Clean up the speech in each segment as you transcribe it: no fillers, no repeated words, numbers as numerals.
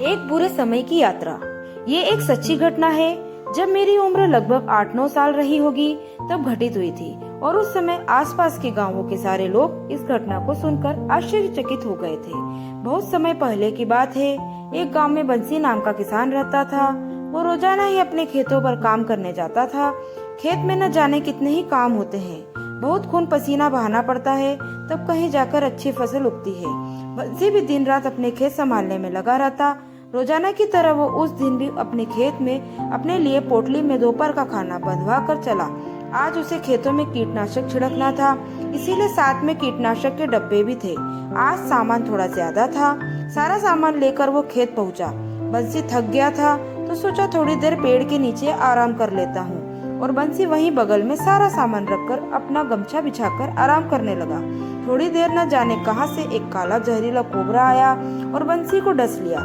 एक बुरे समय की यात्रा। ये एक सच्ची घटना है। जब मेरी उम्र लगभग 8-9 साल रही होगी तब घटित हुई थी और उस समय आसपास के गांवों के सारे लोग इस घटना को सुनकर आश्चर्यचकित हो गए थे। बहुत समय पहले की बात है। एक गांव में बंसी नाम का किसान रहता था। वो रोजाना ही अपने खेतों पर काम करने जाता था। खेत में न जाने कितने ही काम होते हैं, बहुत खून पसीना बहाना पड़ता है, तब कहीं जाकर अच्छी फसल उगती है। बंसी भी दिन रात अपने खेत संभालने में लगा रहता। रोजाना की तरह वो उस दिन भी अपने खेत में अपने लिए पोटली में दोपहर का खाना बंधवा कर चला। आज उसे खेतों में कीटनाशक छिड़कना था, इसीलिए साथ में कीटनाशक के डब्बे भी थे। आज सामान थोड़ा ज्यादा था। सारा सामान लेकर वो खेत पहुंचा। बंसी थक गया था तो सोचा थोड़ी देर पेड़ के नीचे आराम कर लेता हूँ, और बंसी वहीं बगल में सारा सामान रखकर अपना गमछा बिछाकर आराम करने लगा। थोड़ी देर न जाने कहां से एक काला जहरीला कोबरा आया और बंसी को डस लिया।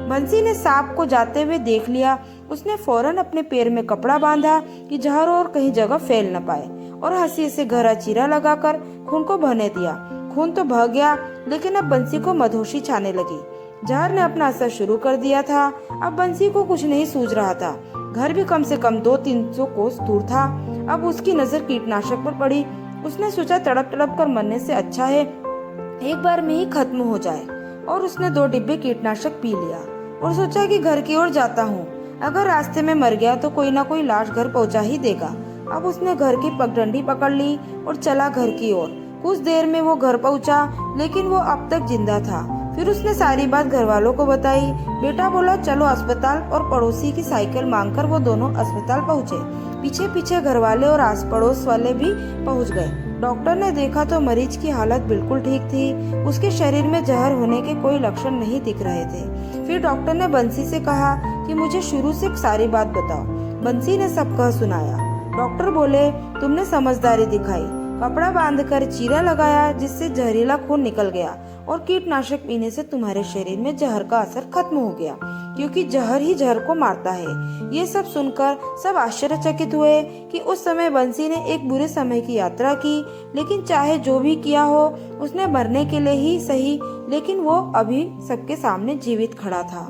बंसी ने सांप को जाते हुए देख लिया। उसने फौरन अपने पैर में कपड़ा बांधा कि जहर और कहीं जगह फैल न पाए, और हंसी से गहरा चीरा लगाकर खून को बहने दिया। खून तो बह गया, लेकिन अब बंसी को मधोशी छाने लगी। जहर ने अपना असर शुरू कर दिया था। अब बंसी को कुछ नहीं सूझ रहा था। घर भी कम से कम 200-300 कोस दूर था। अब उसकी नजर कीटनाशक पर पड़ी। उसने सोचा तड़प तड़प कर मरने से अच्छा है एक बार में ही खत्म हो जाए, और उसने 2 डिब्बे कीटनाशक पी लिया और सोचा कि घर की ओर जाता हूँ। अगर रास्ते में मर गया तो कोई ना कोई लाश घर पहुँचा ही देगा। अब उसने घर की पगडंडी पकड़ ली और चला घर की ओर। कुछ देर में वो घर पहुँचा, लेकिन वो अब तक जिंदा था। फिर उसने सारी बात घर वालों को बताई। बेटा बोला चलो अस्पताल, और पड़ोसी की साइकिल मांगकर वो दोनों अस्पताल पहुँचे। पीछे पीछे घर वाले और आस पड़ोस वाले भी पहुँच गए। डॉक्टर ने देखा तो मरीज की हालत बिल्कुल ठीक थी। उसके शरीर में जहर होने के कोई लक्षण नहीं दिख रहे थे। फिर डॉक्टर ने बंसी से कहा कि मुझे शुरू से सारी बात बताओ। बंसी ने सब कह सुनाया। डॉक्टर बोले तुमने समझदारी दिखाई, कपड़ा बांधकर चीरा लगाया जिससे जहरीला खून निकल गया, और कीटनाशक पीने से तुम्हारे शरीर में जहर का असर खत्म हो गया, क्योंकि जहर ही जहर को मारता है। ये सब सुनकर सब आश्चर्यचकित हुए कि उस समय बंसी ने एक बुरे समय की यात्रा की, लेकिन चाहे जो भी किया हो उसने मरने के लिए ही सही, लेकिन वो अभी सबके सामने जीवित खड़ा था।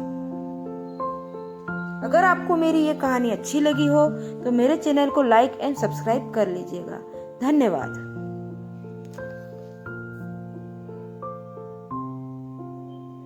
अगर आपको मेरी ये कहानी अच्छी लगी हो तो मेरे चैनल को लाइक एंड सब्सक्राइब कर लीजिएगा। धन्यवाद।